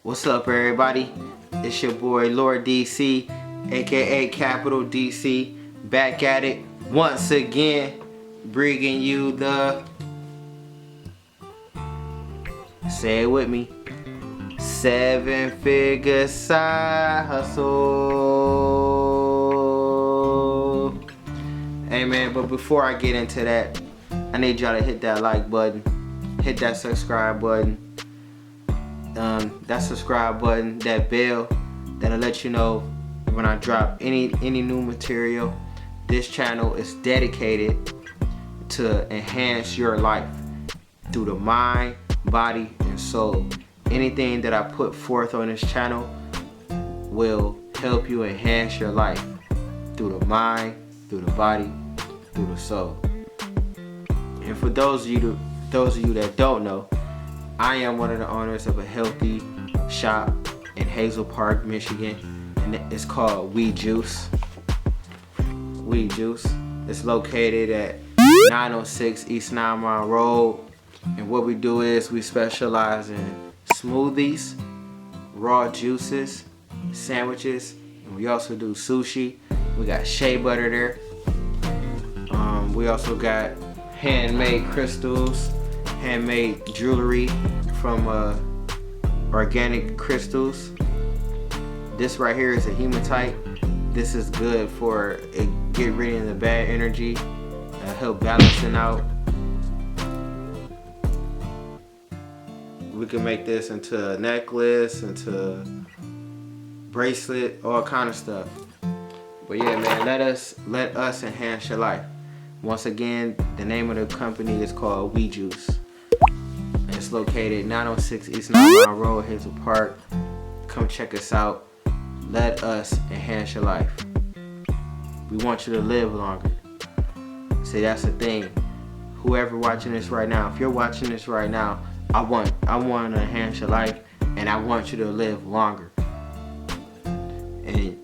What's up, everybody? It's your boy Lord DC, aka Capital DC, back at it once again, bringing you the, say it with me, 7-figure side hustle. Hey man, but before I get into that, I need y'all to hit that like button, hit that subscribe button. That subscribe button, that bell, that'll let you know when I drop any new material. This channel is dedicated to enhance your life through the mind, body, and soul. Anything that I put forth on this channel will help you enhance your life through the mind, through the body, through the soul. And for those of you that don't know, I am one of the owners of a healthy shop in Hazel Park, Michigan, and it's called Weed Juice. Weed Juice. It's located at 906 East 9 Mile Road, and what we do is we specialize in smoothies, raw juices, sandwiches, and we also do sushi. We got shea butter there. We also got handmade crystals, handmade jewelry from organic crystals. This right here is a hematite. This is good for get rid of the bad energy, help balancing out. We can make this into a necklace, into a bracelet, all kind of stuff. But yeah, man, let us enhance your life. Once again, the name of the company is called Weed Juice. It's located 906 East 9 Mile Road, Hazel Park. Come check us out. Let us enhance your life. We want you to live longer. See, that's the thing. Whoever watching this right now, if you're watching this right now, I want to enhance your life, and I want you to live longer. And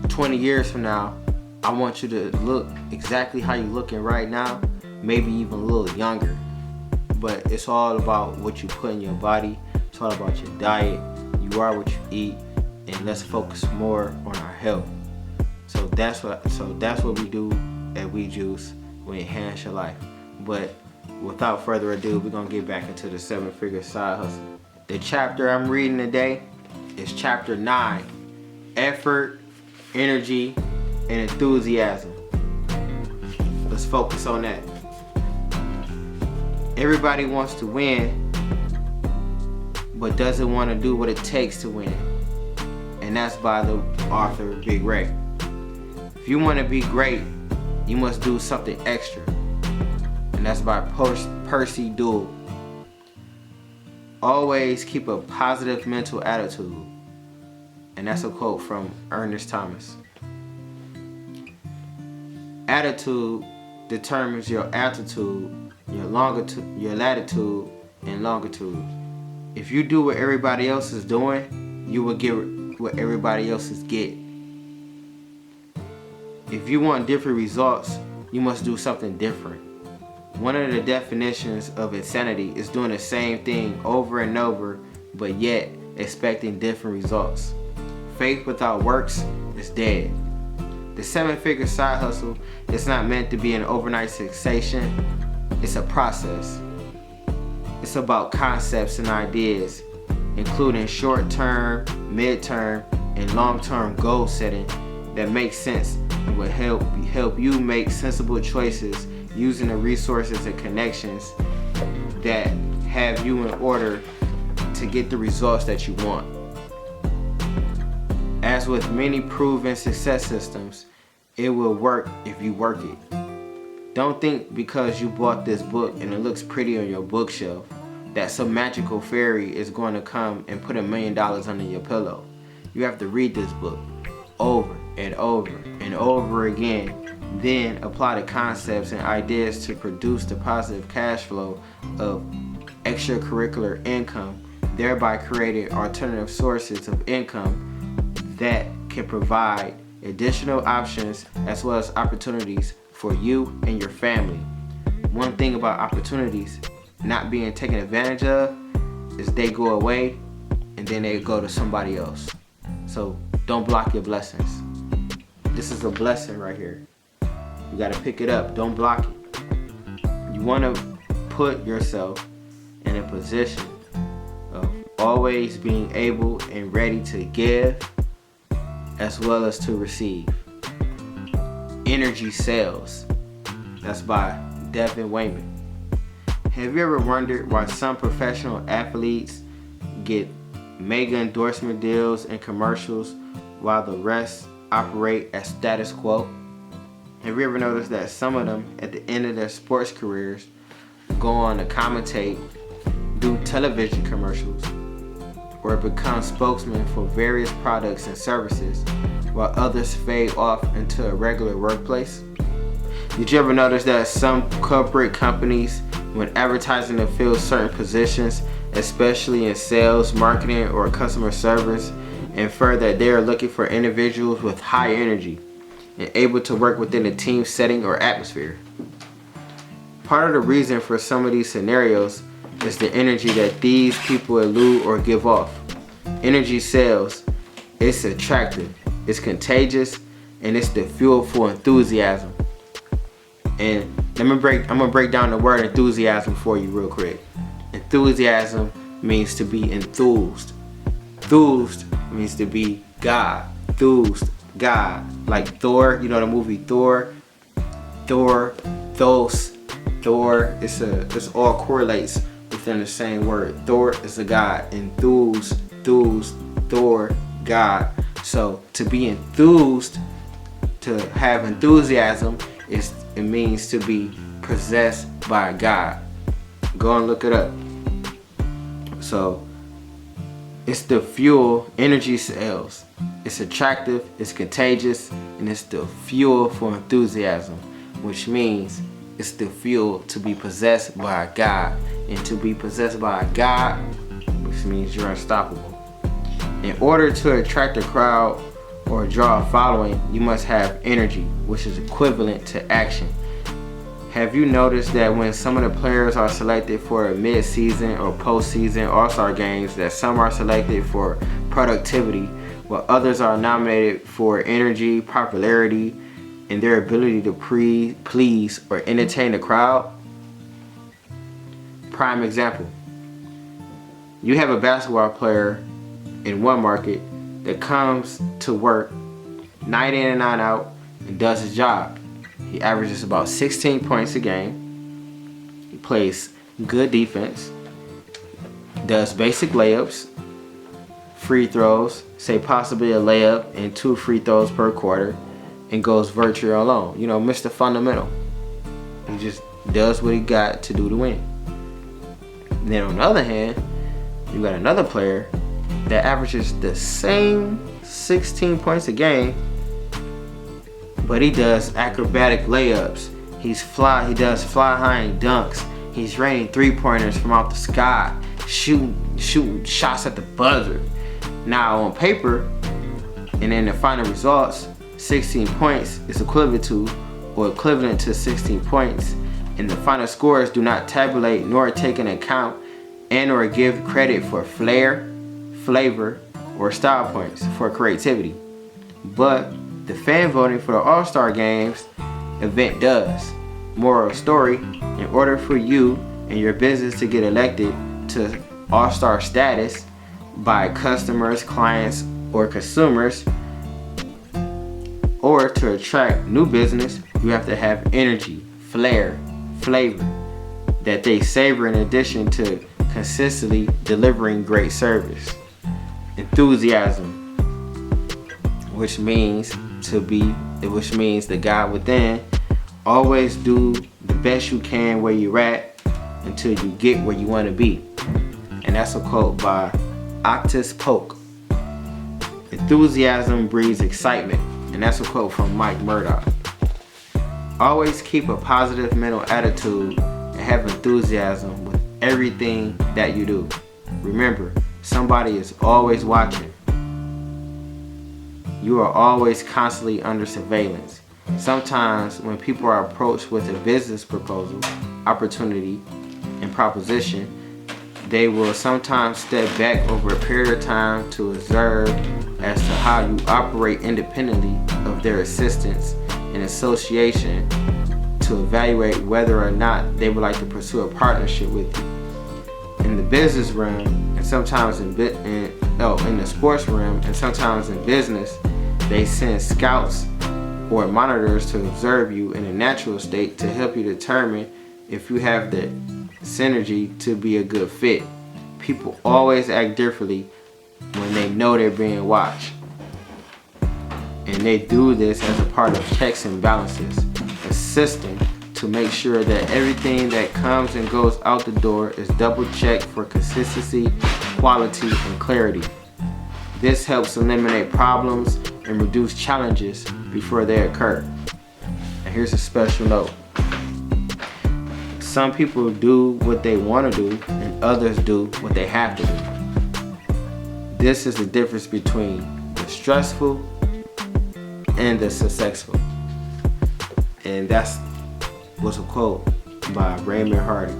20 years from now, I want you to look exactly how you're looking right now, maybe even a little younger. But it's all about what you put in your body. It's all about your diet. You are what you eat, and let's focus more on our health. So that's what we do at Weed Juice. We enhance your life. But without further ado, we're gonna get back into the 7-figure side hustle. The chapter I'm reading today is chapter 9: effort, energy, and enthusiasm. Let's focus on that. Everybody wants to win, but doesn't want to do what it takes to win. And that's by the author Big Ray. If you want to be great, you must do something extra. And that's by Percy Dewey. Always keep a positive mental attitude. And that's a quote from Ernest Thomas. Attitude determines your altitude, your latitude, and longitude. If you do what everybody else is doing, you will get what everybody else is getting. If you want different results, you must do something different. One of the definitions of insanity is doing the same thing over and over, but yet expecting different results. Faith without works is dead. The 7-figure side hustle is not meant to be an overnight sensation. It's a process. It's about concepts and ideas, including short-term, mid-term, and long-term goal setting that makes sense and will help you make sensible choices using the resources and connections that have you in order to get the results that you want. As with many proven success systems, it will work if you work it. Don't think because you bought this book and it looks pretty on your bookshelf that some magical fairy is going to come and put $1 million under your pillow. You have to read this book over and over and over again, then apply the concepts and ideas to produce the positive cash flow of extracurricular income, thereby creating alternative sources of income that can provide additional options as well as opportunities for you and your family. One thing about opportunities not being taken advantage of is they go away and then they go to somebody else. So don't block your blessings. This is a blessing right here. You gotta pick it up, don't block it. You wanna put yourself in a position of always being able and ready to give as well as to receive. Energy Sales. That's by Devin Wayman. Have you ever wondered why some professional athletes get mega endorsement deals and commercials while the rest operate as status quo? Have you ever noticed that some of them at the end of their sports careers go on to commentate, do television commercials, or become spokesmen for various products and services while others fade off into a regular workplace? Did you ever notice that some corporate companies, when advertising to fill certain positions, especially in sales, marketing, or customer service, infer that they are looking for individuals with high energy and able to work within a team setting or atmosphere? Part of the reason for some of these scenarios is the energy that these people elude or give off. Energy Sales, it's attractive, it's contagious, and it's the fuel for enthusiasm. And I'm gonna break down the word enthusiasm for you real quick. Enthusiasm means to be enthused. Enthused means to be God. Enthused, God. Like Thor, you know the movie Thor? Thor, Thos, Thor. It's all correlates within the same word. Thor is a God. Enthused, Thor, God. So to be enthused, to have enthusiasm, it means to be possessed by God. Go and look it up. So it's the fuel. Energy Sales. It's attractive, it's contagious, and it's the fuel for enthusiasm, which means it's the fuel to be possessed by God. And to be possessed by God, which means you're unstoppable. In order to attract a crowd or draw a following, you must have energy, which is equivalent to action. Have you noticed that when some of the players are selected for mid-season or postseason All-Star games, that some are selected for productivity, while others are nominated for energy, popularity, and their ability to please or entertain the crowd? Prime example. You have a basketball player in one market that comes to work night in and night out and does his job. He averages about 16 points a game. He plays good defense, does basic layups, free throws, say possibly a layup and 2 free throws per quarter, and goes virtually alone. You know, Mr. Fundamental. He just does what he got to do to win. And then on the other hand, you got another player that averages the same 16 points a game, but he does acrobatic layups. He does fly high dunks. He's raining 3-pointers from out the sky, shooting shots at the buzzer. Now on paper, and in the final results, 16 points is equivalent to 16 points, and the final scores do not tabulate nor take into account and or give credit for flair, flavor, or style points for creativity. But the fan voting for the All-Star Games event does. Moral story, in order for you and your business to get elected to All-Star status by customers, clients, or consumers, or to attract new business, you have to have energy, flair, flavor that they savor in addition to consistently delivering great service. Enthusiasm, which means the God within. Always do the best you can where you're at until you get where you want to be. And that's a quote by Octus Polk. Enthusiasm breeds excitement. And that's a quote from Mike Murdoch. Always keep a positive mental attitude and have enthusiasm with everything that you do. Remember, somebody is always watching. You are always constantly under surveillance. Sometimes when people are approached with a business proposal, opportunity, and proposition, They will sometimes step back over a period of time to observe as to how you operate independently of their assistance and association to evaluate whether or not they would like to pursue a partnership with you. In the business realm, and sometimes in the sports realm, and sometimes in business, they send scouts or monitors to observe you in a natural state to help you determine if you have the synergy to be a good fit. People always act differently when they know they're being watched. And they do this as a part of checks and balances, a system to make sure that everything that comes and goes out the door is double checked for consistency, quality, and clarity. This helps eliminate problems and reduce challenges before they occur. And here's a special note. Some people do what they want to do, and others do what they have to do. This is the difference between the stressful and the successful. And that was a quote by Raymond Hardy,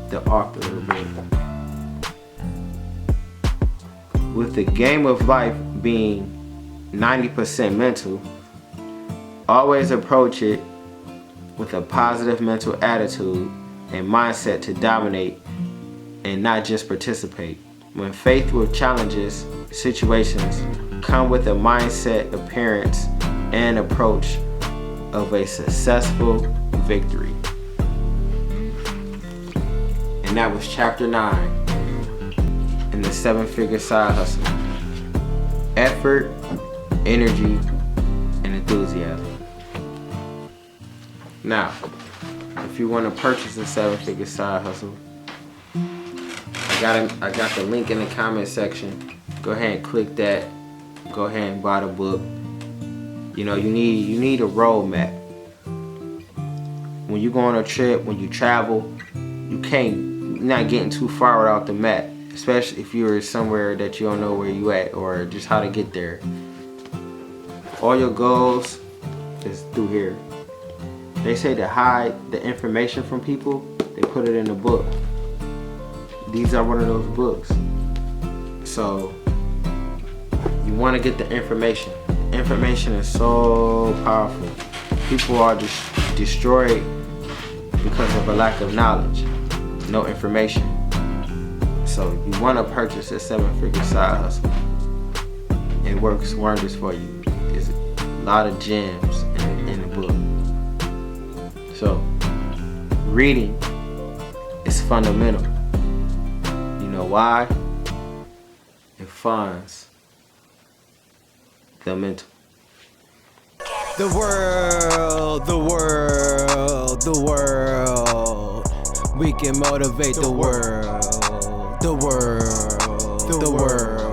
the author of the book. With the game of life being 90% mental, always approach it with a positive mental attitude and mindset to dominate and not just participate. When faced with challenges, situations, come with a mindset, appearance, and approach of a successful victory. And that was chapter 9 in the 7-figure side hustle. Effort, energy, and enthusiasm. Now, if you want to purchase a 7-figure side hustle, I got the link in the comment section. Go ahead and click that. Go ahead and buy the book. You know, you need a roadmap. When you go on a trip, when you travel, you're not getting too far without the map. Especially if you're somewhere that you don't know where you at or just how to get there. All your goals is through here. They say to hide the information from people, they put it in a book. These are one of those books. So you want to get the information. Information is so powerful. People are destroyed because of a lack of knowledge, no information. So you want to purchase a 7-figure side hustle. It works wonders for you. There's a lot of gems in the book. So reading is fundamental. You know why? It funds the mental. The world. We can motivate the world. The world.